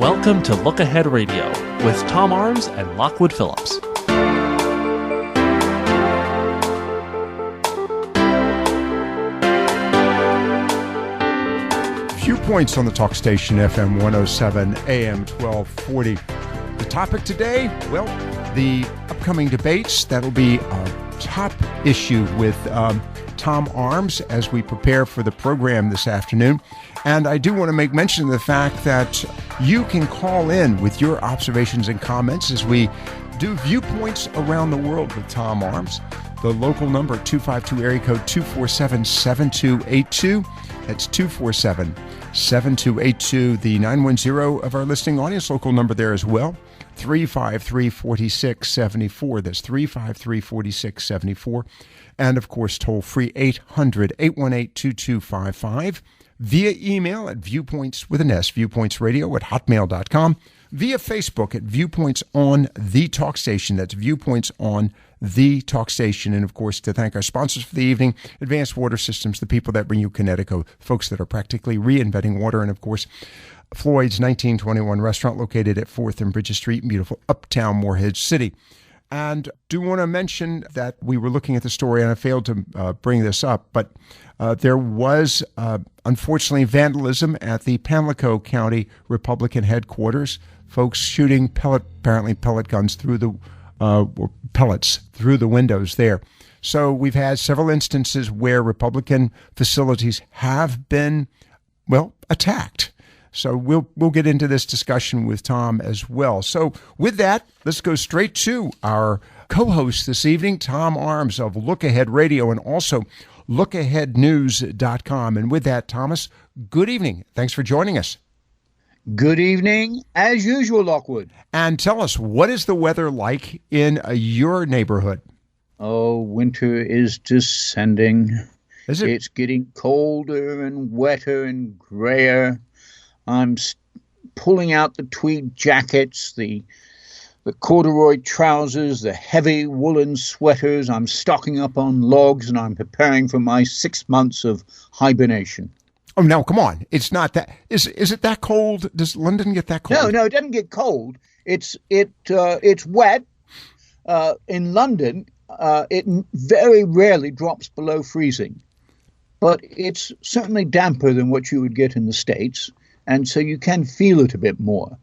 Welcome to Look Ahead Radio with Tom Arms and Lockwood Phillips. Viewpoints on the talk station, FM 107, AM 1240. The topic today, well, the upcoming debates. That'll be a top issue with Tom Arms as we prepare for the program this afternoon. And I do want to make mention of the fact that you can call in with your observations and comments as we do viewpoints around the world with Tom Arms. The local number, 252 area code 247-7282. That's 247-7282. The 910 of our listening audience, local number there as well, 353-4674. That's 353-4674. And, of course, toll-free 800-818-2255. Via email at viewpoints with an S, viewpointsradio@hotmail.com. Via Facebook at Viewpoints on the Talk Station. That's Viewpoints on the Talk Station. And, of course, to thank our sponsors for the evening, Advanced Water Systems, the people that bring you Connecticut, folks that are practically reinventing water. And, of course, Floyd's 1921 restaurant located at 4th and Bridges Street in beautiful uptown Morehead City. And do want to mention that we were looking at the story, and I failed to bring this up, but there was, unfortunately, vandalism at the Pamlico County Republican headquarters. Folks shooting pellet guns through the pellets through the windows there. So we've had several instances where Republican facilities have been, well, attacked. So we'll get into this discussion with Tom as well. So with that, let's go straight to our co-host this evening, Tom Arms of Look Ahead Radio and also LookAheadNews.com. And with that, Thomas, good evening. Thanks for joining us. Good evening, as usual, Lockwood. And tell us, what is the weather like in your neighborhood? Oh, winter is descending. Is it? It's getting colder and wetter and grayer. I'm pulling out the tweed jackets, the corduroy trousers, the heavy woolen sweaters. I'm stocking up on logs, and I'm preparing for my 6 months of hibernation. Oh, no, come on. It's not that. Is it that cold? Does London get that cold? No, it doesn't get cold. It's wet. In London, it very rarely drops below freezing. But it's certainly damper than what you would get in the States. And so you can feel it a bit more.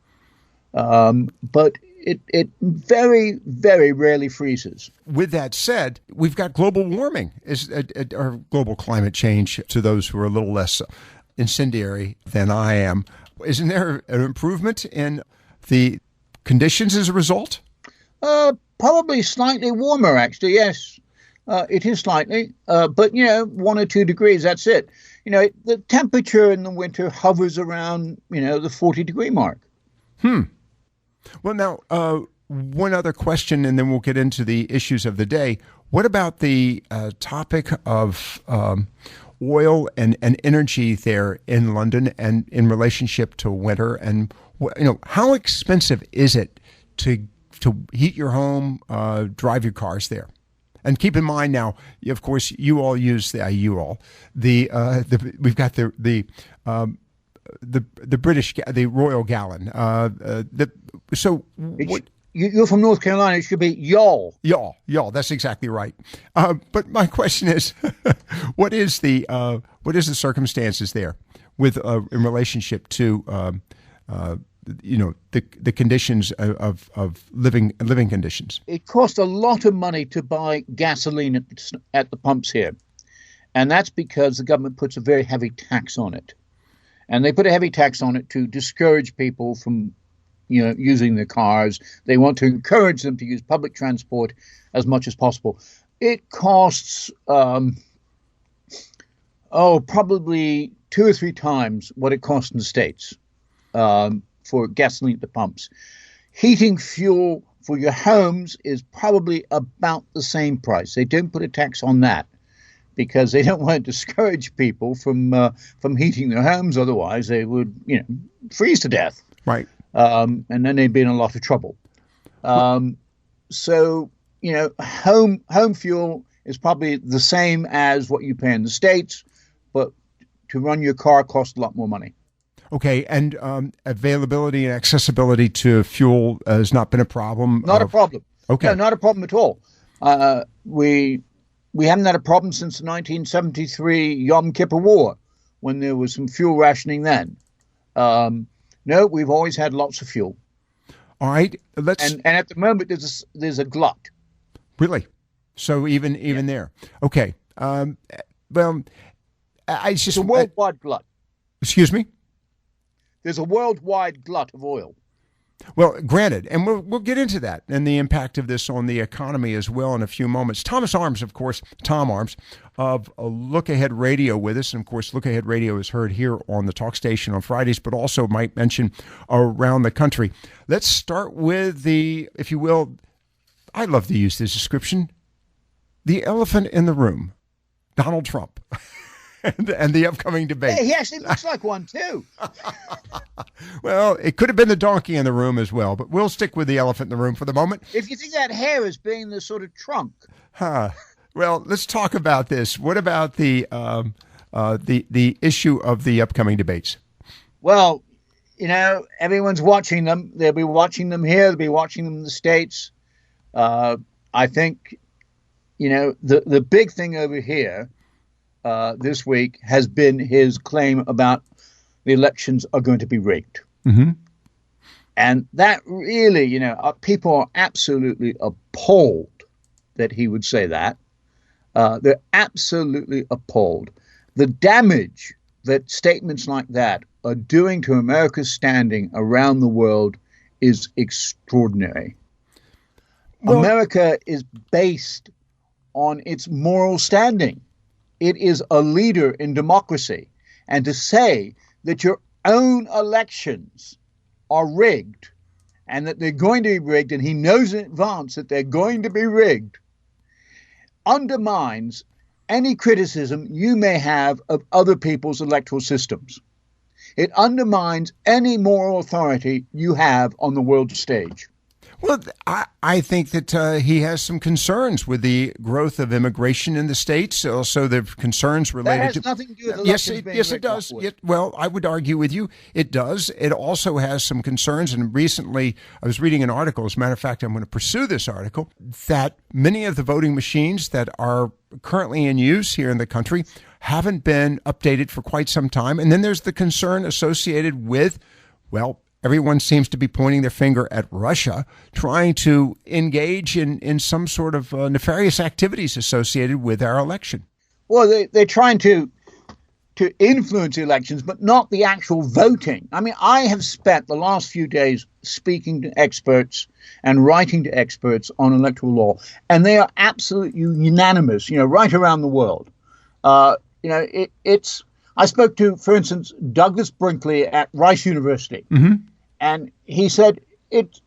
But it very, very rarely freezes. With that said, we've got global warming, or global climate change, to those who are a little less incendiary than I am. Isn't there an improvement in the conditions as a result? Probably slightly warmer, actually, yes. It is slightly, but, 1 or 2 degrees, that's it. The temperature in the winter hovers around, the 40-degree mark. Well, now, one other question, and then we'll get into the issues of the day. What about the topic of oil and energy there in London and in relationship to winter? And, how expensive is it to heat your home, drive your cars there? And keep in mind now, of course, you all use we've got the British, the Royal Gallon. You're from North Carolina. It should be y'all. Y'all. That's exactly right. But my question is, what is the circumstances there with in relationship to the conditions of living conditions? It costs a lot of money to buy gasoline at the pumps here. And that's because the government puts a very heavy tax on it. And they put a heavy tax on it to discourage people from, using their cars. They want to encourage them to use public transport as much as possible. It costs, probably 2 or 3 times what it costs in the States. For gasoline at the pumps. Heating fuel for your homes is probably about the same price. They don't put a tax on that because they don't want to discourage people from heating their homes. Otherwise, they would, freeze to death. Right. And then they'd be in a lot of trouble. So, home fuel is probably the same as what you pay in the States, but to run your car costs a lot more money. Okay, and availability and accessibility to fuel has not been a problem? Not a problem. Okay. No, not a problem at all. We haven't had a problem since the 1973 Yom Kippur War, when there was some fuel rationing then. No, we've always had lots of fuel. All right, let's... And at the moment, there's a glut. Really? So even there. Okay. Well, it's a worldwide glut. Excuse me? There's a worldwide glut of oil. Well, granted, and we'll get into that and the impact of this on the economy as well in a few moments. Thomas Arms, of course, Tom Arms of Look Ahead Radio with us. And, of course, Look Ahead Radio is heard here on the talk station on Fridays, but also might mention around the country. Let's start with the, if you will, I love to use this description, the elephant in the room, Donald Trump. And the upcoming debate. Hey, he actually looks like one, too. Well, it could have been the donkey in the room as well, but we'll stick with the elephant in the room for the moment. If you think that hair is being the sort of trunk. Well, let's talk about this. What about the issue of the upcoming debates? Well, everyone's watching them. They'll be watching them here. They'll be watching them in the States. I think, the big thing over here this week has been his claim about the elections are going to be rigged. Mm-hmm. And that really, people are absolutely appalled that he would say that. They're absolutely appalled. The damage that statements like that are doing to America's standing around the world is extraordinary. Well, America is based on its moral standing. It is a leader in democracy. And to say that your own elections are rigged and that they're going to be rigged, and he knows in advance that they're going to be rigged, undermines any criticism you may have of other people's electoral systems. It undermines any moral authority you have on the world stage. Well, I think that he has some concerns with the growth of immigration in the states. Also, the concerns related that has nothing to do with elections. Yes, it does. Well, I would argue with you, it does. It also has some concerns. And recently, I was reading an article. As a matter of fact, I'm going to pursue this article, that many of the voting machines that are currently in use here in the country haven't been updated for quite some time. And then there's the concern associated with, well, everyone seems to be pointing their finger at Russia, trying to engage in some sort of nefarious activities associated with our election. Well, they're trying to influence elections, but not the actual voting. I mean, I have spent the last few days speaking to experts and writing to experts on electoral law, and they are absolutely unanimous, right around the world. I spoke to, for instance, Douglas Brinkley at Rice University, and he said it's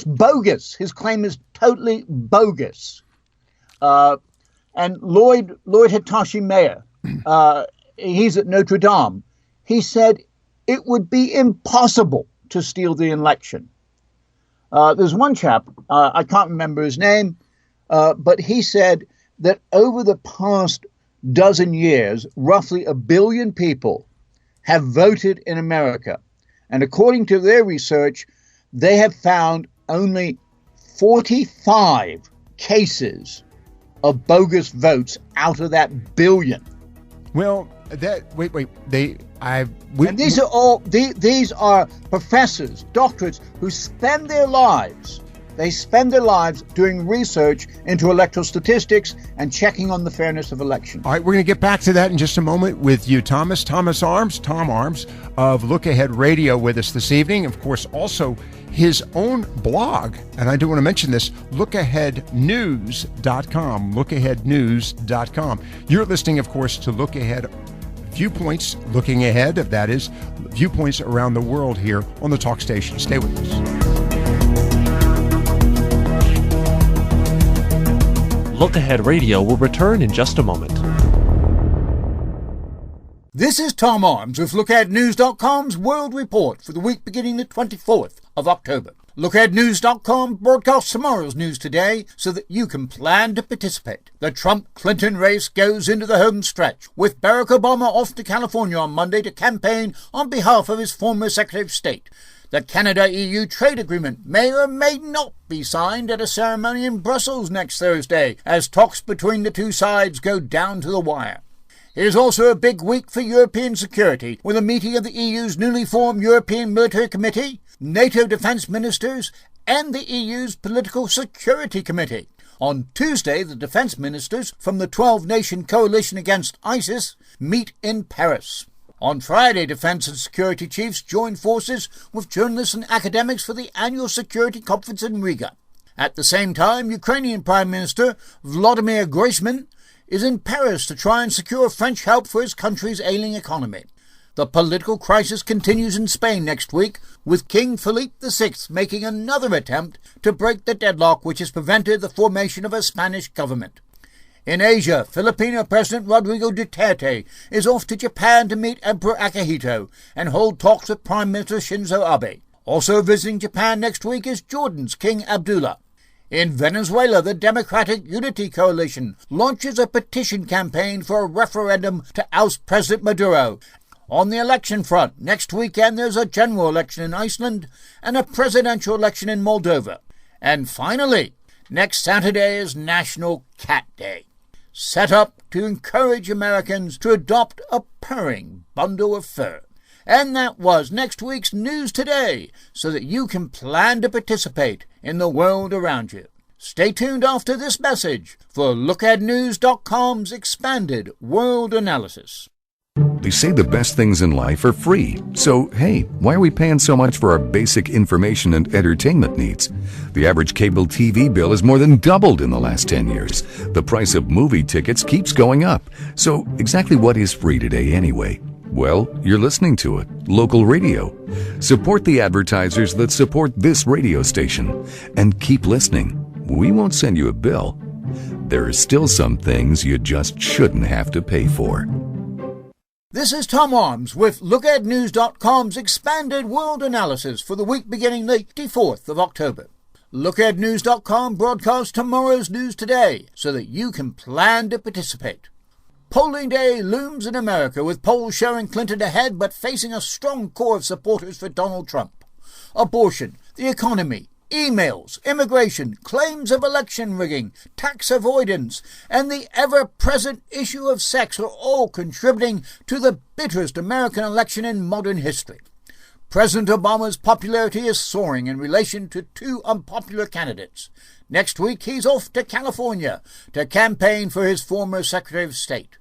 bogus. His claim is totally bogus. And Lloyd Hitachi Mayer, he's at Notre Dame. He said it would be impossible to steal the election. There's one chap, I can't remember his name, but he said that over the past dozen years, roughly 1 billion people have voted in America. And according to their research, they have found only 45 cases of bogus votes out of that billion. Well, and these are professors, doctorates who spend their lives. They spend their lives doing research into electoral statistics and checking on the fairness of elections. All right, we're going to get back to that in just a moment with you, Tom Arms of Look Ahead Radio with us this evening. Of course, also his own blog, and I do want to mention this, LookAheadNews.com, LookAheadNews.com. You're listening, of course, to Look Ahead Viewpoints, looking ahead, that is, viewpoints around the world here on the talk station. Stay with us. Look Ahead Radio will return in just a moment. This is Tom Arms with LookAheadNews.com's World Report for the week beginning the 24th of October. LookAheadNews.com broadcasts tomorrow's news today so that you can plan to participate. The Trump-Clinton race goes into the home stretch, with Barack Obama off to California on Monday to campaign on behalf of his former Secretary of State. The Canada-EU trade agreement may or may not be signed at a ceremony in Brussels next Thursday, as talks between the two sides go down to the wire. It is also a big week for European security, with a meeting of the EU's newly formed European Military Committee, NATO defence ministers, and the EU's Political Security Committee. On Tuesday, the defence ministers from the 12-nation coalition against ISIS meet in Paris. On Friday, defence and security chiefs join forces with journalists and academics for the annual security conference in Riga. At the same time, Ukrainian Prime Minister Volodymyr Groysman is in Paris to try and secure French help for his country's ailing economy. The political crisis continues in Spain next week, with King Philippe VI making another attempt to break the deadlock which has prevented the formation of a Spanish government. In Asia, Filipino President Rodrigo Duterte is off to Japan to meet Emperor Akihito and hold talks with Prime Minister Shinzo Abe. Also visiting Japan next week is Jordan's King Abdullah. In Venezuela, the Democratic Unity Coalition launches a petition campaign for a referendum to oust President Maduro. On the election front, next weekend there's a general election in Iceland and a presidential election in Moldova. And finally, next Saturday is National Cat Day, set up to encourage Americans to adopt a purring bundle of fur. And that was next week's News Today, so that you can plan to participate in the world around you. Stay tuned after this message for LookAheadNews.com's expanded world analysis. They say the best things in life are free. So, hey, why are we paying so much for our basic information and entertainment needs? The average cable TV bill has more than doubled in the last 10 years. The price of movie tickets keeps going up. So, exactly what is free today anyway? Well, you're listening to it. Local radio. Support the advertisers that support this radio station. And keep listening. We won't send you a bill. There are still some things you just shouldn't have to pay for. This is Tom Arms with LookAheadNews.com's expanded world analysis for the week beginning the 24th of October. LookAheadNews.com broadcasts tomorrow's news today so that you can plan to participate. Polling day looms in America, with polls showing Clinton ahead but facing a strong core of supporters for Donald Trump. Abortion, the economy, emails, immigration, claims of election rigging, tax avoidance, and the ever-present issue of sex are all contributing to the bitterest American election in modern history. President Obama's popularity is soaring in relation to two unpopular candidates. Next week, he's off to California to campaign for his former Secretary of State.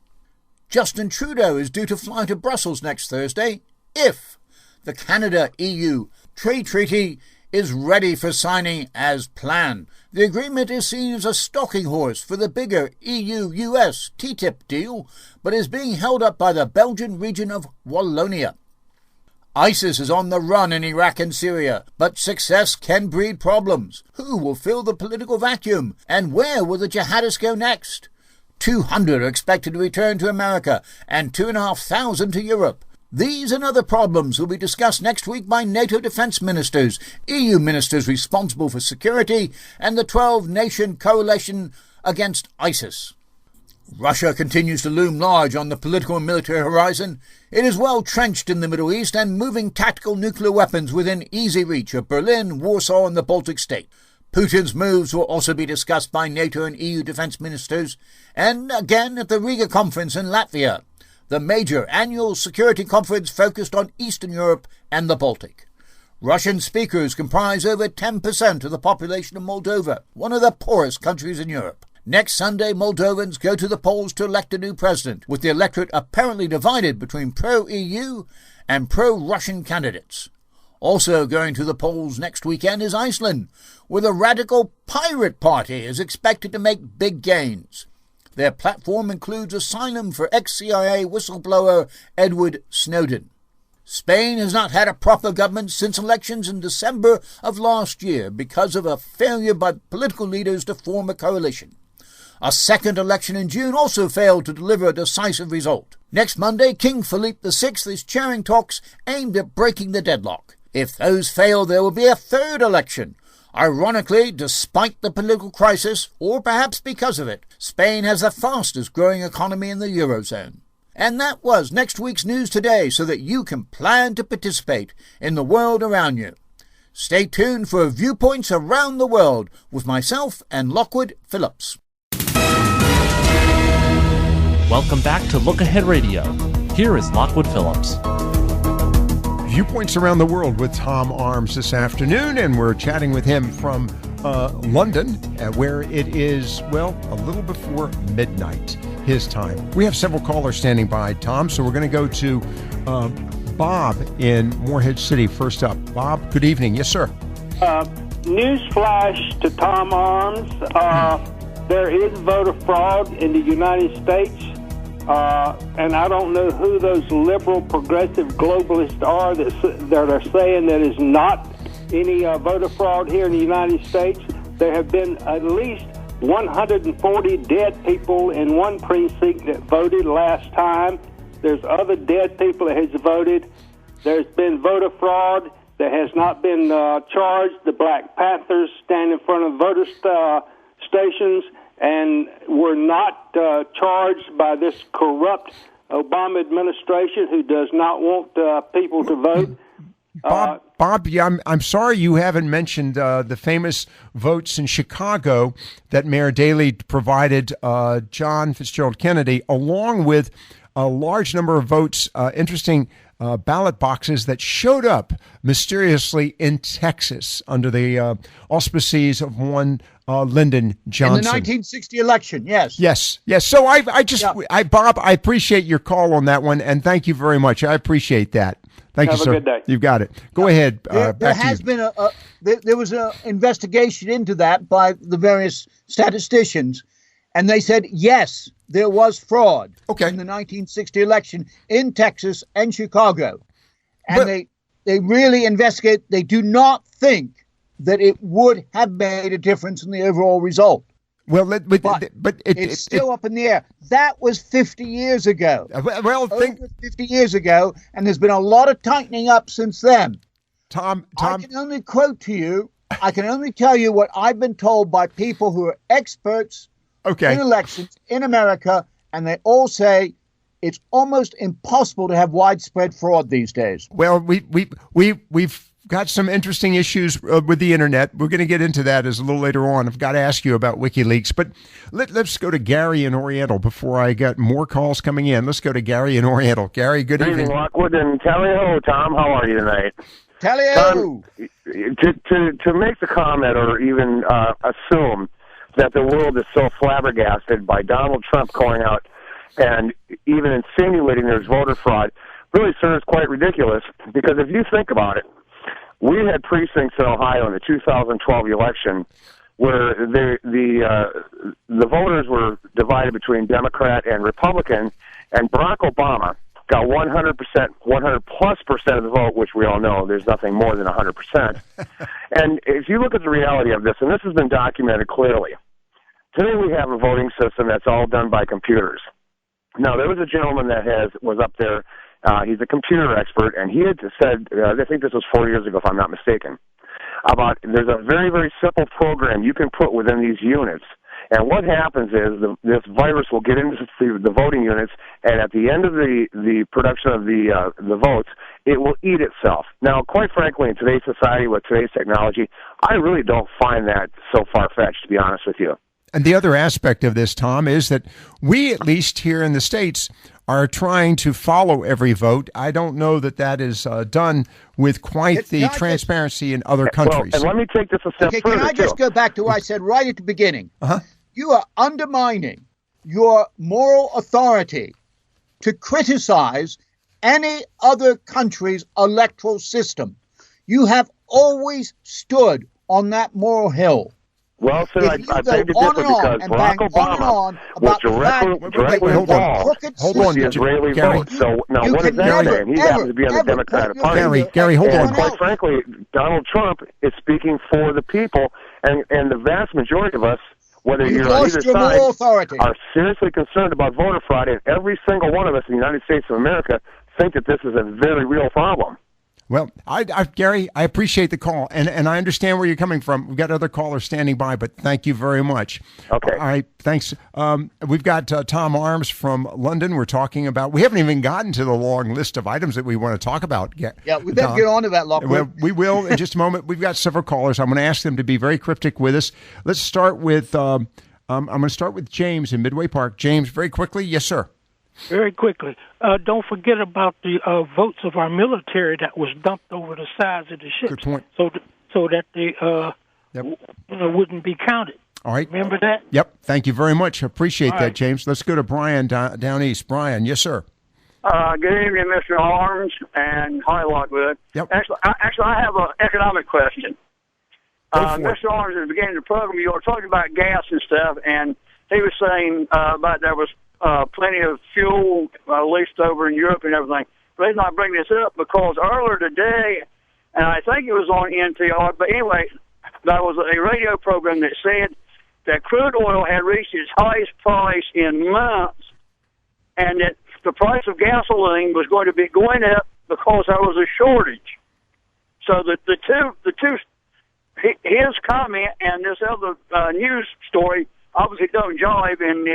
Justin Trudeau is due to fly to Brussels next Thursday if the Canada-EU trade treaty is ready for signing as planned. The agreement is seen as a stalking horse for the bigger EU-US TTIP deal, but is being held up by the Belgian region of Wallonia. ISIS is on the run in Iraq and Syria, but success can breed problems. Who will fill the political vacuum, and where will the jihadists go next? 200 are expected to return to America, and 2,500 to Europe. These and other problems will be discussed next week by NATO defence ministers, EU ministers responsible for security, and the 12-nation coalition against ISIS. Russia continues to loom large on the political and military horizon. It is well trenched in the Middle East and moving tactical nuclear weapons within easy reach of Berlin, Warsaw, and the Baltic states. Putin's moves will also be discussed by NATO and EU defence ministers, and again at the Riga conference in Latvia, the major annual security conference focused on Eastern Europe and the Baltic. Russian speakers comprise over 10% of the population of Moldova, one of the poorest countries in Europe. Next Sunday, Moldovans go to the polls to elect a new president, with the electorate apparently divided between pro-EU and pro-Russian candidates. Also going to the polls next weekend is Iceland, where the radical Pirate Party is expected to make big gains. Their platform includes asylum for ex-CIA whistleblower Edward Snowden. Spain has not had a proper government since elections in December of last year because of a failure by political leaders to form a coalition. A second election in June also failed to deliver a decisive result. Next Monday, King Philippe VI is chairing talks aimed at breaking the deadlock. If those fail, there will be a third election. Ironically, despite the political crisis, or perhaps because of it, Spain has the fastest growing economy in the Eurozone. And that was next week's News Today, so that you can plan to participate in the world around you. Stay tuned for Viewpoints Around the World with myself and Lockwood Phillips. Welcome back to Look Ahead Radio. Here is Lockwood Phillips. Viewpoints Around the World with Tom Arms this afternoon, and we're chatting with him from London, where it is, well, a little before midnight his time. We have several callers standing by, Tom, so we're going to go to Bob in Morehead City first up. Bob, good evening. Yes, sir. News flash to Tom Arms. There is voter fraud in the United States. And I don't know who those liberal, progressive globalists are that are saying that is not any voter fraud here in the United States. There have been at least 140 dead people in one precinct that voted last time. There's other dead people that has voted. There's been voter fraud that has not been charged. The Black Panthers stand in front of voter stations and were not charged by this corrupt Obama administration who does not want people to vote. Bob, yeah, I'm sorry you haven't mentioned the famous votes in Chicago that Mayor Daley provided John Fitzgerald Kennedy, along with a large number of votes, interesting ballot boxes that showed up mysteriously in Texas under the auspices of one Lyndon Johnson. In the 1960 election, yes. Yes. So Bob, I appreciate your call on that one, and thank you very much. I appreciate that. Thank you, sir. Have a good day. You've got it. Go ahead. There was an investigation into that by the various statisticians, and they said, yes, there was fraud in the 1960 election in Texas and Chicago. And they really investigate. They do not think that it would have made a difference in the overall result. Well, but it's still up in the air. That was 50 years ago. Over 50 years ago, and there's been a lot of tightening up since then. Tom, I can only quote to you. I can only tell you what I've been told by people who are experts in elections in America, and they all say it's almost impossible to have widespread fraud these days. Well, we've got some interesting issues with the internet. We're going to get into that as a little later on. I've got to ask you about WikiLeaks, but let's go to Gary in Oriental before I got more calls coming in. Let's go to Gary in Oriental. Gary, good evening. Lockwood and tally-ho, Tom. How are you tonight? Tally-ho! To make the comment or even assume that the world is so flabbergasted by Donald Trump going out and even insinuating there's voter fraud really, sir, is quite ridiculous, because if you think about it, we had precincts in Ohio in the 2012 election where the voters were divided between Democrat and Republican, and Barack Obama got 100%, 100+% of the vote, which we all know there's nothing more than 100%. And if you look at the reality of this, and this has been documented clearly, today we have a voting system that's all done by computers. Now, there was a gentleman that was up there. He's a computer expert, and he had said, I think this was 4 years ago, if I'm not mistaken, about there's a very, very simple program you can put within these units. And what happens is this virus will get into the voting units, and at the end of the production of the votes, it will eat itself. Now, quite frankly, in today's society with today's technology, I really don't find that so far-fetched, to be honest with you. And the other aspect of this, Tom, is that we, at least here in the States, are trying to follow every vote. I don't know that is done with quite the transparency in other countries. Well, and let me take this a step further. Can I just go back to what I said right at the beginning? You are undermining your moral authority to criticize any other country's electoral system. You have always stood on that moral hill. Well, sir, I beg to differ because Barack Obama was directly involved with the Israeli vote. So now what is that saying? He happens to be on the Democratic Party. Gary, hold on. And quite frankly, Donald Trump is speaking for the people, and the vast majority of us, whether you're on either side, are seriously concerned about voter fraud, and every single one of us in the United States of America think that this is a very real problem. Well, Gary, I appreciate the call, and I understand where you're coming from. We've got other callers standing by, but thank you very much. Okay. All right, thanks. We've got Tom Arms from London. We're talking about, we haven't even gotten to the long list of items that we want to talk about. Yeah, we better get on to that, Lockwood. Well, we will in just a moment. We've got several callers. I'm going to ask them to be very cryptic with us. Let's start with, I'm going to start with James in Midway Park. James, very quickly. Yes, sir. Very quickly, don't forget about the votes of our military that was dumped over the sides of the ships. Good point. So that they wouldn't be counted. All right. Remember that? Yep. Thank you very much. Appreciate All that, right. James. Let's go to Brian down east. Brian, yes, sir. Good evening, Mr. Arms, and hi, Lockwood. Yep. Actually, I have an economic question. Mr. Arms, at the beginning of the program, you were talking about gas and stuff, and he was saying about there was plenty of fuel leased over in Europe and everything. The reason I bring this up because earlier today, and I think it was on NPR, but anyway, there was a radio program that said that crude oil had reached its highest price in months, and that the price of gasoline was going to be going up because there was a shortage. So the two, his comment and this other news story obviously don't jive, and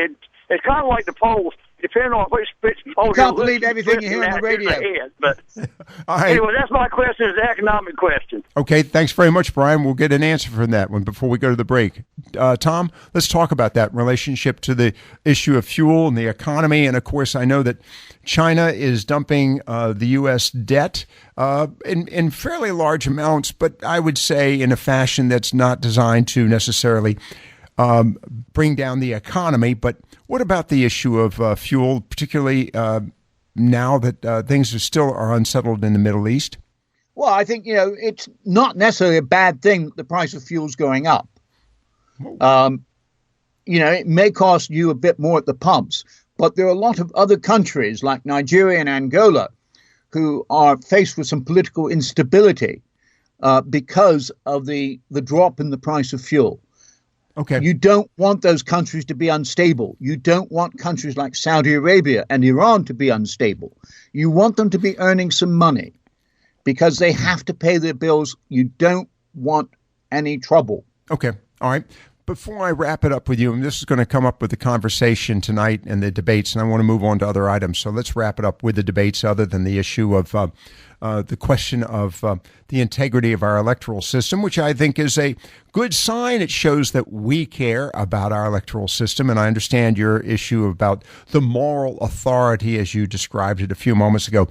it's kind of like the polls. Depending on which poll you can't believe everything you hear on the radio. But anyway, that's my question. It's an economic question. Okay, thanks very much, Brian. We'll get an answer from that one before we go to the break. Tom, let's talk about that relationship to the issue of fuel and the economy. And, of course, I know that China is dumping the U.S. debt in fairly large amounts, but I would say in a fashion that's not designed to necessarily bring down the economy. But what about the issue of fuel, particularly now that things are unsettled in the Middle East? Well, I think, it's not necessarily a bad thing that the price of fuel's going up. It may cost you a bit more at the pumps, but there are a lot of other countries like Nigeria and Angola who are faced with some political instability because of the drop in the price of fuel. Okay. You don't want those countries to be unstable. You don't want countries like Saudi Arabia and Iran to be unstable. You want them to be earning some money because they have to pay their bills. You don't want any trouble. Okay. All right. Before I wrap it up with you, and this is going to come up with the conversation tonight and the debates, and I want to move on to other items. So let's wrap it up with the debates other than the issue of the question of the integrity of our electoral system, which I think is a good sign. It shows that we care about our electoral system, and I understand your issue about the moral authority as you described it a few moments ago.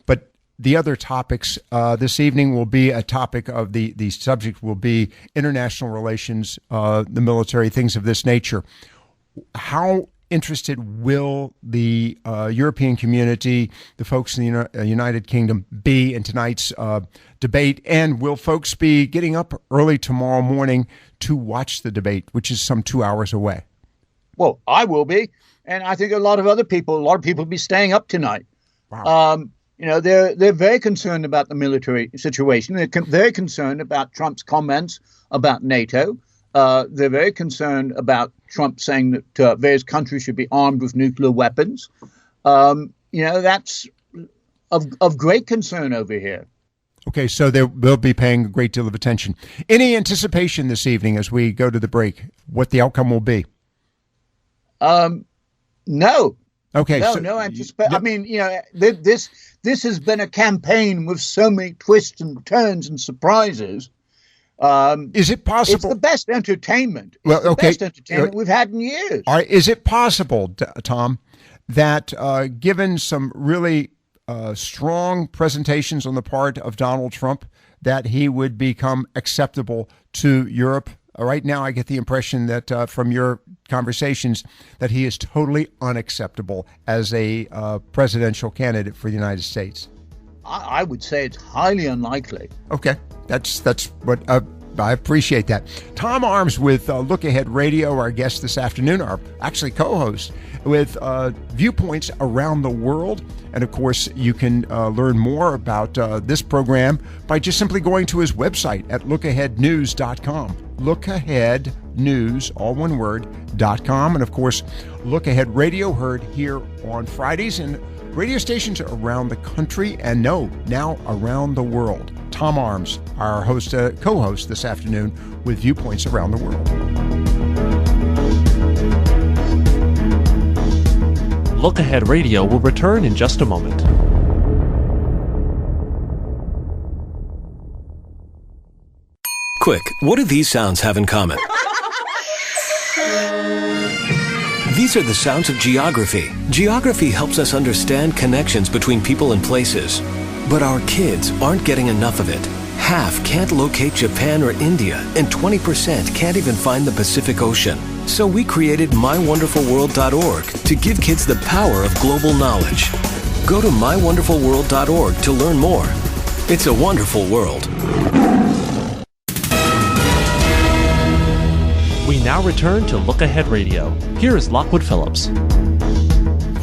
But the other topics this evening will be a topic of the subject will be international relations, the military, things of this nature. How interested will the European community, the folks in the United Kingdom, be in tonight's debate? And will folks be getting up early tomorrow morning to watch the debate, which is some 2 hours away? Well, I will be. And I think a lot of people will be staying up tonight. Wow. They're very concerned about the military situation. They're very concerned about Trump's comments about NATO. They're very concerned about Trump saying that various countries should be armed with nuclear weapons. That's of great concern over here. Okay, so they'll be paying a great deal of attention. Any anticipation this evening as we go to the break, what the outcome will be? No. Okay. No anticipation. Yep. I mean, this has been a campaign with so many twists and turns and surprises. Is it possible? It's the best entertainment. The best entertainment we've had in years. All right. Is it possible, Tom, that given some really strong presentations on the part of Donald Trump, that he would become acceptable to Europe? Right now, I get the impression that from your conversations that he is totally unacceptable as a presidential candidate for the United States. I would say it's highly unlikely. Okay, that's what I appreciate that. Tom Arms with Look Ahead Radio, our guest this afternoon, our actually co-host with viewpoints around the world. And of course, you can learn more about this program by just simply going to his website at lookaheadnews.com. Lookaheadnews, all one word, .com. And of course, Look Ahead Radio, heard here on Fridays and radio stations around the country and now around the world. Tom Arms, our co-host this afternoon with Viewpoints Around the World. Look Ahead Radio will return in just a moment. Quick, what do these sounds have in common? These are the sounds of geography. Geography helps us understand connections between people and places. But our kids aren't getting enough of it. Half can't locate Japan or India, and 20% can't even find the Pacific Ocean. So we created MyWonderfulWorld.org to give kids the power of global knowledge. Go to MyWonderfulWorld.org to learn more. It's a wonderful world. We now return to Look Ahead Radio. Here is Lockwood Phillips.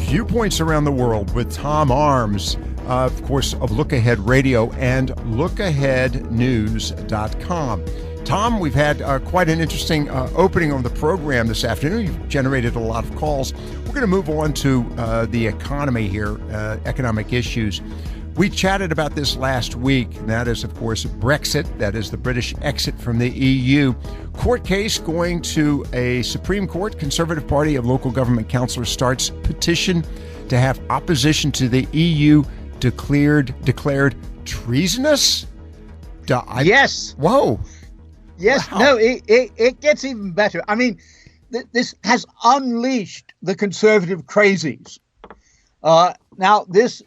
Viewpoints Around the World with Tom Arms, of course, of Look Ahead Radio and LookAheadNews.com. Tom, we've had quite an interesting opening of the program this afternoon. You've generated a lot of calls. We're going to move on to the economy here, economic issues. We chatted about this last week, and that is, of course, Brexit. That is the British exit from the EU. Court case going to a Supreme Court. Conservative Party of Local Government Councillors starts petition to have opposition to the EU declared treasonous. Yes. Whoa. Yes. Wow. No, it gets even better. I mean, this has unleashed the conservative crazies. Now, this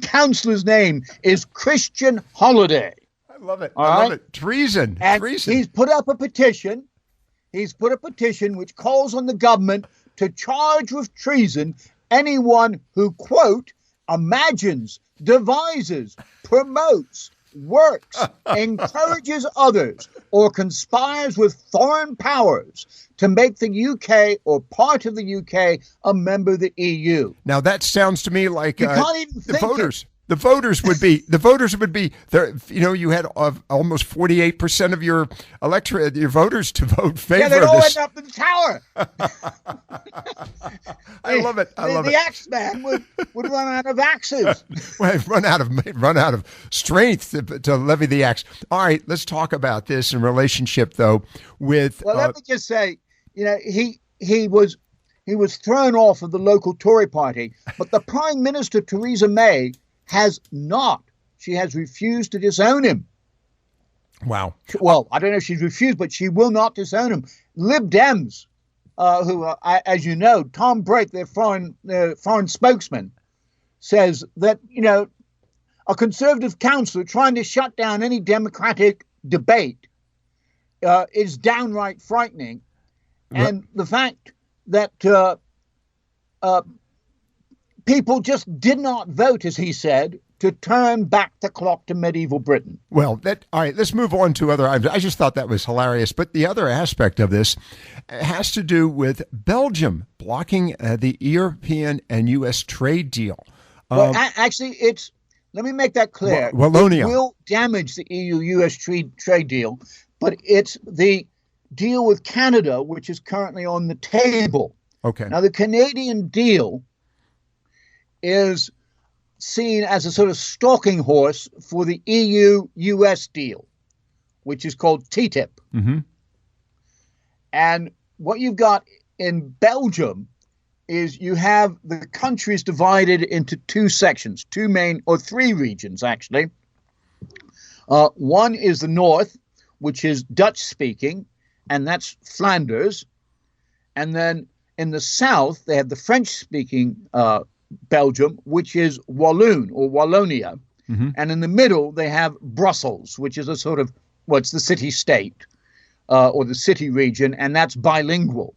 counselor's name is Christian Holiday. I love it. I love it. Treason. And treason. He's put up a petition. Which calls on the government to charge with treason anyone who, quote, imagines, devises, promotes, works, encourages others, or conspires with foreign powers to make the UK or part of the UK a member of the EU. Now that sounds to me like you can't even the voters. The voters would be there. You know, you had almost 48% of your electorate, your voters, to vote favor. Yeah, they'd of all this. end up in the tower. I love it. The axe man would run out of axes. run out of strength to levy the axe. All right, let's talk about this in relationship, though, with. Well, let me just say, you know, he was thrown off of the local Tory party, but the Prime Minister Theresa May has not. She has refused to disown him. Wow. Well, I don't know if she's refused, but she will not disown him. Lib Dems, who, as you know, Tom Brake, their foreign spokesman, says that, you know, a conservative councillor trying to shut down any democratic debate is downright frightening. And the fact that people just did not vote, as he said, to turn back the clock to medieval Britain. Well, all right, let's move on to other items. I just thought that was hilarious. But the other aspect of this has to do with Belgium blocking the European and U.S. trade deal. Well, actually, let me make that clear. Wallonia. It will damage the EU-U.S. trade deal, but it's the deal with Canada, which is currently on the table. Okay. Now, the Canadian deal is seen as a sort of stalking horse for the EU-US deal, which is called TTIP. Mm-hmm. And what you've got in Belgium is you have the countries divided into two sections, three regions, actually. One is the north, which is Dutch-speaking, and that's Flanders. And then in the south, they have the French-speaking Belgium, which is Walloon or Wallonia. Mm-hmm. And in the middle, they have Brussels, which is a sort of, it's the city-state or the city region, and that's bilingual.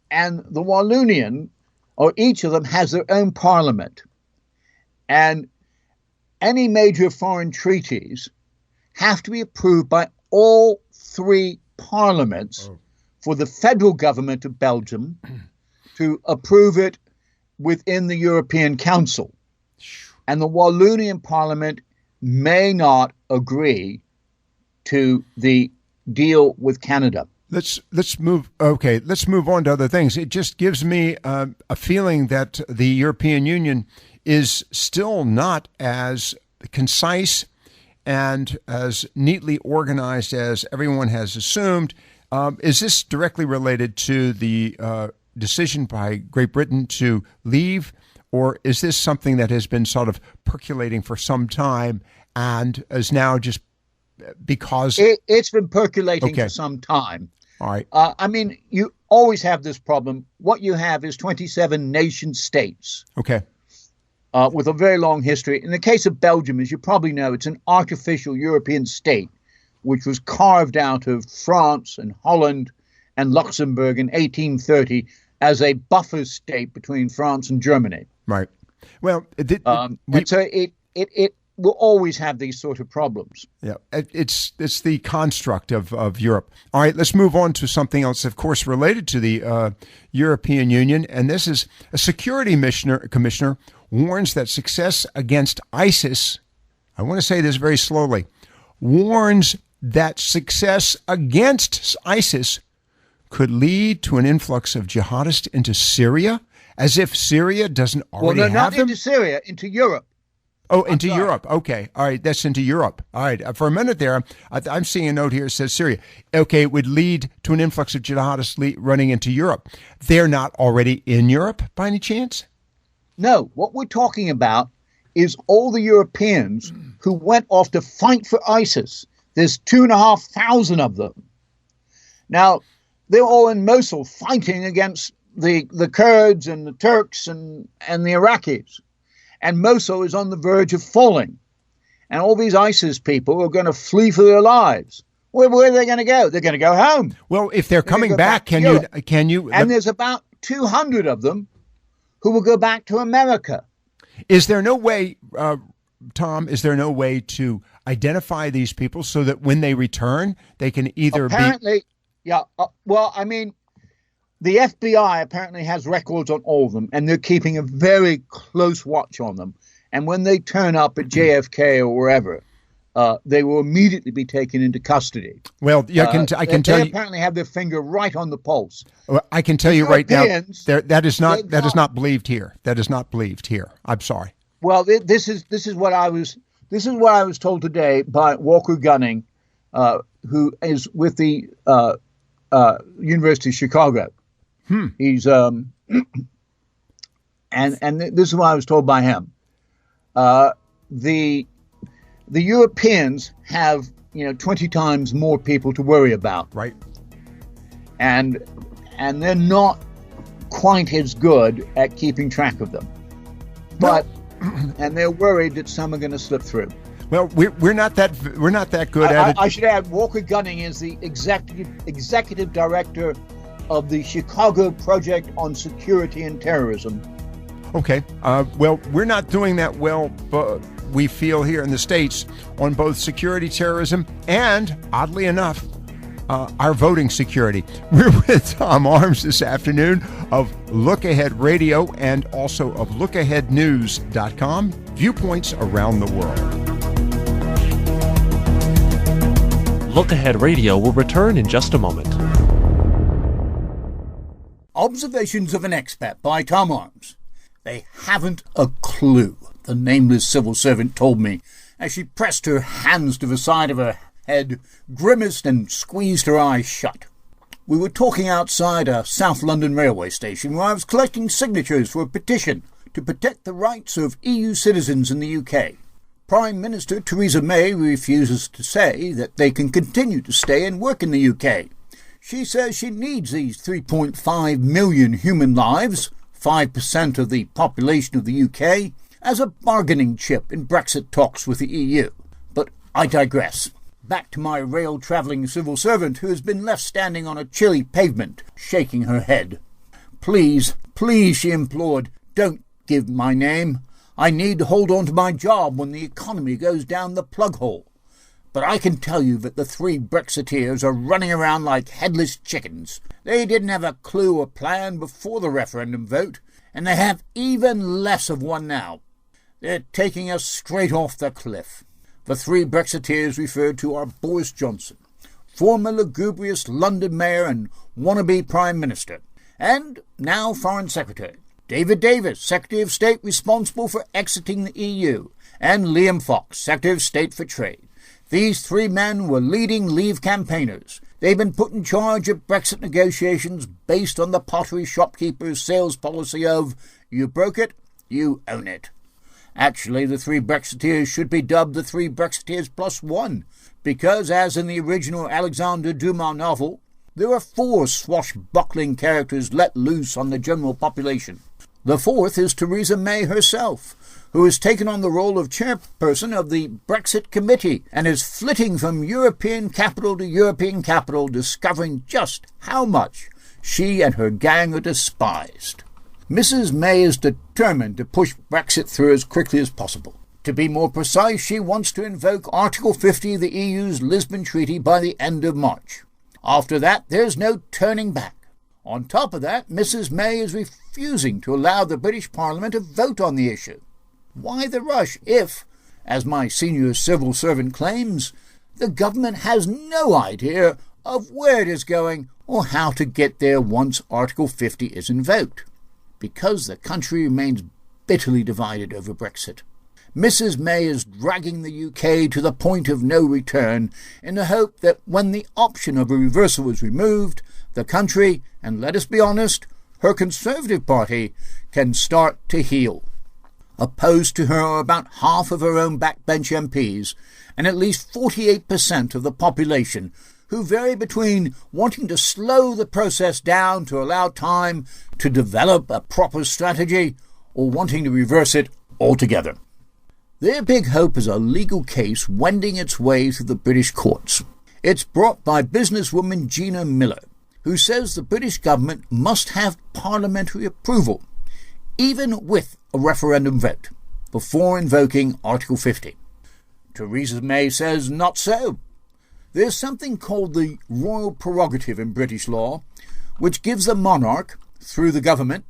And the Wallonian, or each of them, has their own parliament. And any major foreign treaties have to be approved by all three parliaments for the federal government of Belgium to approve it within the European Council. And the Wallonian Parliament may not agree to the deal with Canada. Let's move. Okay, let's move on to other things. It just gives me a feeling that the European Union is still not as concise and as neatly organized as everyone has assumed. Is this directly related to the decision by Great Britain to leave, or is this something that has been sort of percolating for some time and is now just because it's been percolating for some time? All right. I mean, you always have this problem. What you have is 27 nation states. Okay. With a very long history. In the case of Belgium, as you probably know, it's an artificial European state, which was carved out of France and Holland and Luxembourg in 1830 as a buffer state between France and Germany. Right. Well, and so it will always have these sort of problems. Yeah, it's the construct of Europe. All right, let's move on to something else, of course, related to the European Union. And this is a security commissioner warns that success against ISIS, I want to say this very slowly, warns that success against ISIS could lead to an influx of jihadists into Syria, as if Syria doesn't already have them. Well, no, not into Syria, into Europe. Oh, into Europe. Okay. All right. That's into Europe. All right. For a minute there, I'm seeing a note here that says Syria. Okay. It would lead to an influx of jihadists running into Europe. They're not already in Europe by any chance? No. What we're talking about is all the Europeans who went off to fight for ISIS. There's 2,500 of them. Now, they're all in Mosul fighting against the Kurds and the Turks and the Iraqis. And Mosul is on the verge of falling. And all these ISIS people are going to flee for their lives. Where are they going to go? They're going to go home. Well, if they're coming back, can you? And there's about 200 of them who will go back to America. Is there no way, Tom, is there no way to identify these people so that when they return, they can either yeah. Well, I mean, the FBI apparently has records on all of them, and they're keeping a very close watch on them. And when they turn up at JFK or wherever, they will immediately be taken into custody. Well, yeah, I can tell you, they apparently have their finger right on the pulse. Well, I can tell you right now, that is not believed here. That is not believed here. I'm sorry. Well, this is what I was told today by Walker Gunning, who is with the University of Chicago. He's and this is what I was told by him. The Europeans have 20 times more people to worry about, right? And they're not quite as good at keeping track of them, but and they're worried that some are going to slip through. Well, we're not that good at it. I should add, Walker Gunning is the executive director of the Chicago Project on Security and Terrorism. Okay. Well, we're not doing that well, but we feel here in the States on both security, terrorism, and, oddly enough, our voting security. We're with Tom Arms this afternoon of LookAhead Radio and also of LookAheadNews.com, viewpoints around the world. Look Ahead Radio will return in just a moment. Observations of an Expat by Tom Arms. They haven't a clue, the nameless civil servant told me as she pressed her hands to the side of her head, grimaced and squeezed her eyes shut. We were talking outside a South London railway station where I was collecting signatures for a petition to protect the rights of EU citizens in the UK. Prime Minister Theresa May refuses to say that they can continue to stay and work in the UK. She says she needs these 3.5 million human lives, 5% of the population of the UK, as a bargaining chip in Brexit talks with the EU. But I digress. Back to my rail-travelling civil servant who has been left standing on a chilly pavement, shaking her head. Please, please, she implored, don't give my name. I need to hold on to my job when the economy goes down the plug hole. But I can tell you that the 3 Brexiteers are running around like headless chickens. They didn't have a clue or plan before the referendum vote, and they have even less of one now. They're taking us straight off the cliff. The 3 Brexiteers referred to are Boris Johnson, former lugubrious London mayor and wannabe Prime Minister, and now Foreign Secretary. David Davis, Secretary of State responsible for exiting the EU, and Liam Fox, Secretary of State for Trade. These three men were leading Leave campaigners. They've been put in charge of Brexit negotiations based on the pottery shopkeeper's sales policy of, you broke it, you own it. Actually, the three Brexiteers should be dubbed the three Brexiteers plus one, because, as in the original Alexander Dumas novel, there are four swashbuckling characters let loose on the general population. The fourth is Theresa May herself, who has taken on the role of chairperson of the Brexit Committee and is flitting from European capital to European capital, discovering just how much she and her gang are despised. Mrs. May is determined to push Brexit through as quickly as possible. To be more precise, she wants to invoke Article 50 of the EU's Lisbon Treaty by the end of March. After that, there's no turning back. On top of that, Mrs. May is refusing to allow the British Parliament to vote on the issue. Why the rush if, as my senior civil servant claims, the government has no idea of where it is going or how to get there once Article 50 is invoked? Because the country remains bitterly divided over Brexit. Mrs. May is dragging the UK to the point of no return in the hope that when the option of a reversal is removed, the country, and let us be honest, her Conservative Party, can start to heal. Opposed to her are about half of her own backbench MPs and at least 48% of the population, who vary between wanting to slow the process down to allow time to develop a proper strategy or wanting to reverse it altogether. Their big hope is a legal case wending its way through the British courts. It's brought by businesswoman Gina Miller, who says the British government must have parliamentary approval, even with a referendum vote, before invoking Article 50. Theresa May says not so. There's something called the royal prerogative in British law, which gives the monarch, through the government,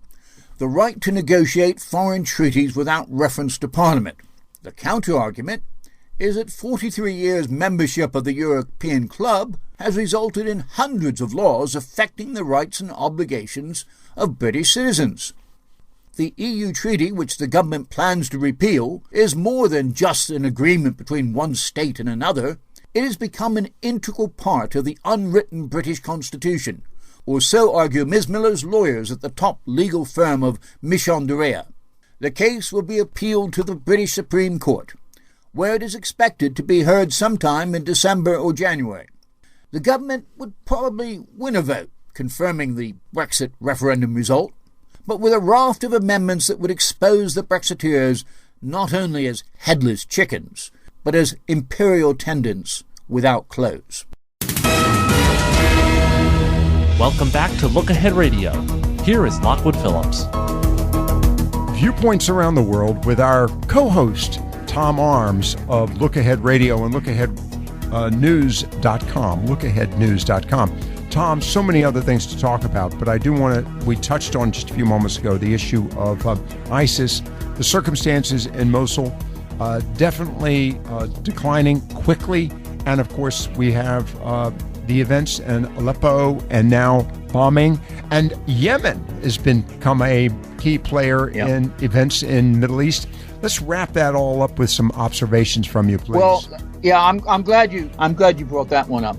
the right to negotiate foreign treaties without reference to Parliament. The counter-argument is that 43 years' membership of the European Club has resulted in hundreds of laws affecting the rights and obligations of British citizens. The EU treaty, which the government plans to repeal, is more than just an agreement between one state and another. It has become an integral part of the unwritten British Constitution, or so argue Ms. Miller's lawyers at the top legal firm of Michandrea. The case will be appealed to the British Supreme Court, where it is expected to be heard sometime in December or January. The government would probably win a vote confirming the Brexit referendum result, but with a raft of amendments that would expose the Brexiteers not only as headless chickens, but as imperial tendons without clothes. Welcome back to Look Ahead Radio. Here is Lockwood Phillips. Viewpoints around the world with our co-host, Tom Arms of Look Ahead Radio and LookAheadNews.com. LookAheadNews.com. Tom, so many other things to talk about, but I do want to, we touched on just a few moments ago, the issue of ISIS, the circumstances in Mosul, definitely declining quickly. And of course, we have the events in Aleppo and now bombing. And Yemen has become a key player in events in Middle East. Let's wrap that all up with some observations from you, please. Well, yeah, I'm glad you brought that one up.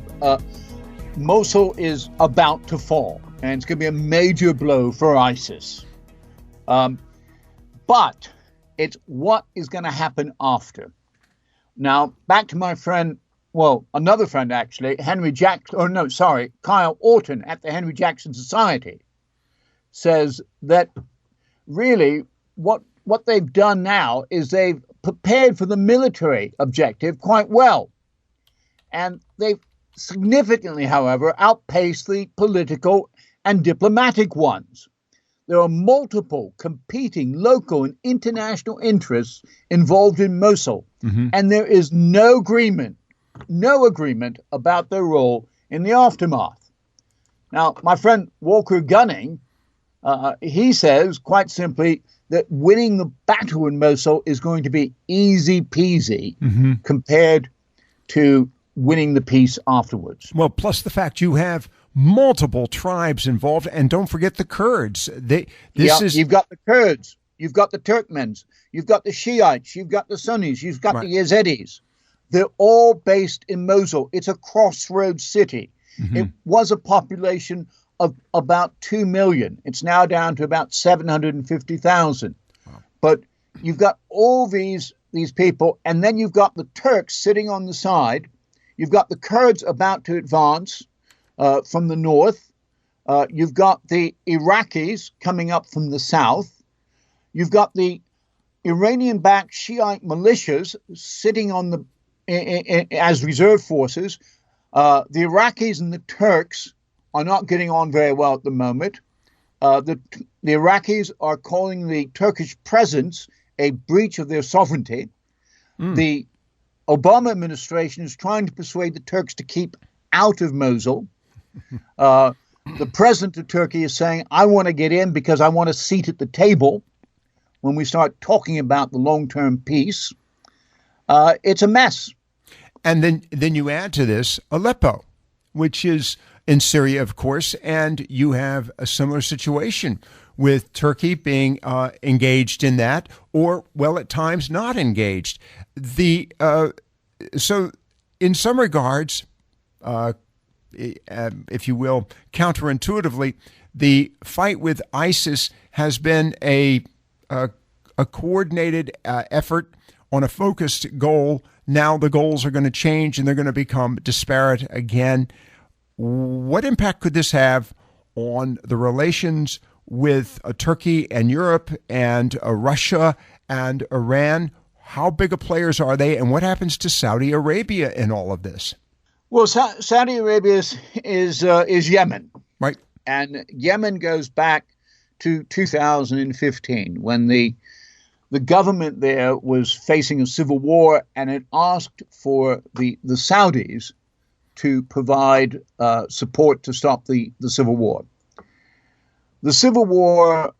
Mosul is about to fall, and it's going to be a major blow for ISIS. But it's what is going to happen after. Now, back to my friend, well, another friend actually, Kyle Orton at the Henry Jackson Society, says that really what they've done now is they've prepared for the military objective quite well. And they've significantly, however, outpaced the political and diplomatic ones. There are multiple competing local and international interests involved in Mosul, and there is no agreement about their role in the aftermath. Now, my friend Walker Gunning, he says quite simply that winning the battle in Mosul is going to be easy peasy compared to winning the peace afterwards. Well, plus the fact you have multiple tribes involved, and don't forget the Kurds. You've got the Kurds, you've got the Turkmens, you've got the Shiites, you've got the Sunnis, you've got the Yazidis. They're all based in Mosul. It's a crossroads city. Mm-hmm. It was a population of about 2 million. It's now down to about 750,000. Wow. But you've got all these people, and then you've got the Turks sitting on the side. You've got the Kurds about to advance from the north. You've got the Iraqis coming up from the south. You've got the Iranian-backed Shiite militias sitting on as reserve forces. The Iraqis and the Turks are not getting on very well at the moment. The Iraqis are calling the Turkish presence a breach of their sovereignty. The Obama administration is trying to persuade the Turks to keep out of Mosul. The president of Turkey is saying, I want to get in because I want a seat at the table when we start talking about the long-term peace. It's a mess. And then you add to this Aleppo, which is in Syria, of course, and you have a similar situation with Turkey being engaged in that, or, well, at times not engaged. So in some regards, if you will, counterintuitively, the fight with ISIS has been a coordinated effort on a focused goal. Now the goals are going to change and they're going to become disparate again. What impact could this have on the relations with Turkey and Europe and Russia and Iran? How big of players are they, and what happens to Saudi Arabia in all of this? Well, Saudi Arabia is Yemen, right? And Yemen goes back to 2015 when the government there was facing a civil war, and it asked for the Saudis to provide support to stop the civil war. The civil war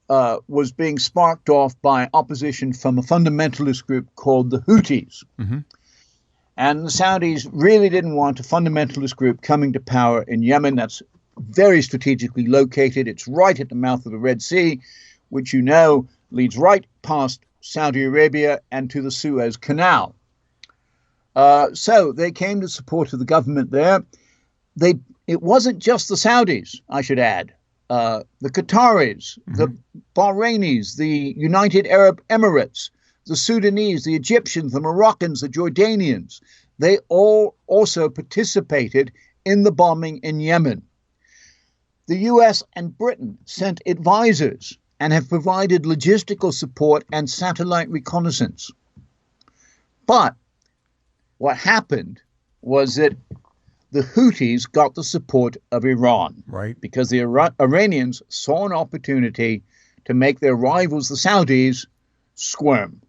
was being sparked off by opposition from a fundamentalist group called the Houthis. Mm-hmm. And the Saudis really didn't want a fundamentalist group coming to power in Yemen. That's very strategically located. It's right at the mouth of the Red Sea, which you know leads right past Saudi Arabia and to the Suez Canal. So they came to support of the government there. It wasn't just the Saudis, I should add. The Qataris, mm-hmm. the Bahrainis, the United Arab Emirates, the Sudanese, the Egyptians, the Moroccans, the Jordanians, they all also participated in the bombing in Yemen. The U.S. and Britain sent advisors and have provided logistical support and satellite reconnaissance. But what happened was that the Houthis got the support of Iran, right? Because the Iranians saw an opportunity to make their rivals, the Saudis, squirm.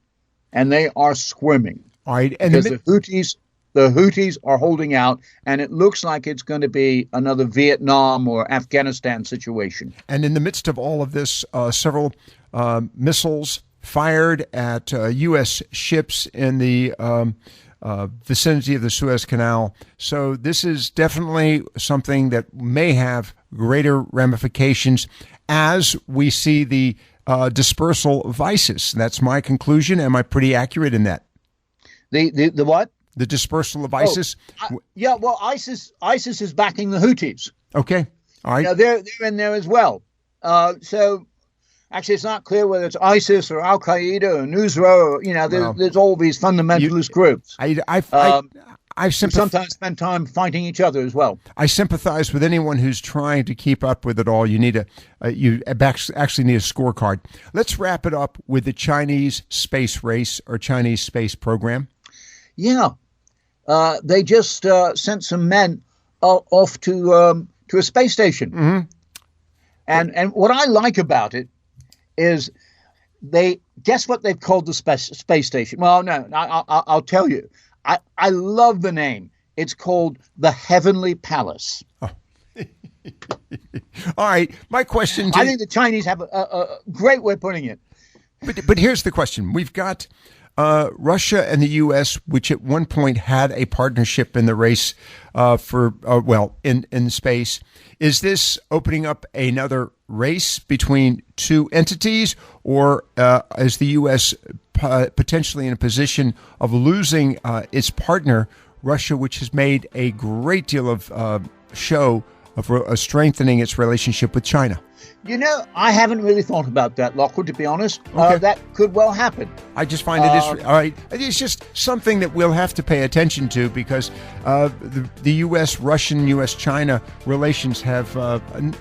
And they are squirming. All right. And because the Houthis are holding out, and it looks like it's going to be another Vietnam or Afghanistan situation. And in the midst of all of this, several missiles fired at U.S. ships in the vicinity of the Suez Canal. So this is definitely something that may have greater ramifications as we see the dispersal of ISIS. That's my conclusion. Am I pretty accurate in that? The what? The dispersal of ISIS. Yeah. Well, ISIS is backing the Houthis. Okay. All right. They're in there as well. So actually, it's not clear whether it's ISIS or Al Qaeda or Nusra or there's all these fundamentalist groups. I sometimes spend time fighting each other as well. I sympathize with anyone who's trying to keep up with it all. You need you actually need a scorecard. Let's wrap it up with the Chinese space race or Chinese space program. Yeah, they just sent some men off to a space station, mm-hmm. and what I like about it is guess what they've called the space station. Well, no, I'll tell you. I love the name. It's called the Heavenly Palace. Oh. All right. My question I think the Chinese have a great way of putting it. But here's the question. We've got Russia and the U.S., which at one point had a partnership in the race in space, is this opening up another race between two entities, or is the U.S. Potentially in a position of losing its partner, Russia, which has made a great deal of show of strengthening its relationship with China? I haven't really thought about that, Lockwood, to be honest. Okay. That could well happen. I just find it is all right. It's just something that we'll have to pay attention to, because the U.S.-Russian, U.S.-China relations have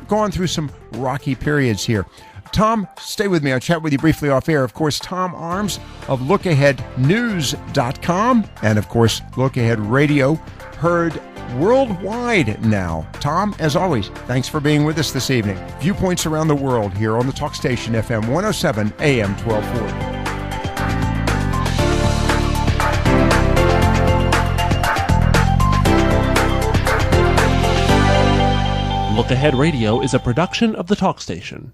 gone through some rocky periods here. Tom, stay with me. I'll chat with you briefly off air. Of course, Tom Arms of LookAheadNews.com, and of course, Look Ahead Radio, heard worldwide now. Tom, as always, thanks for being with us this evening. Viewpoints around the world here on the talk station FM 107 AM 1240. Look Ahead Radio is a production of the talk station.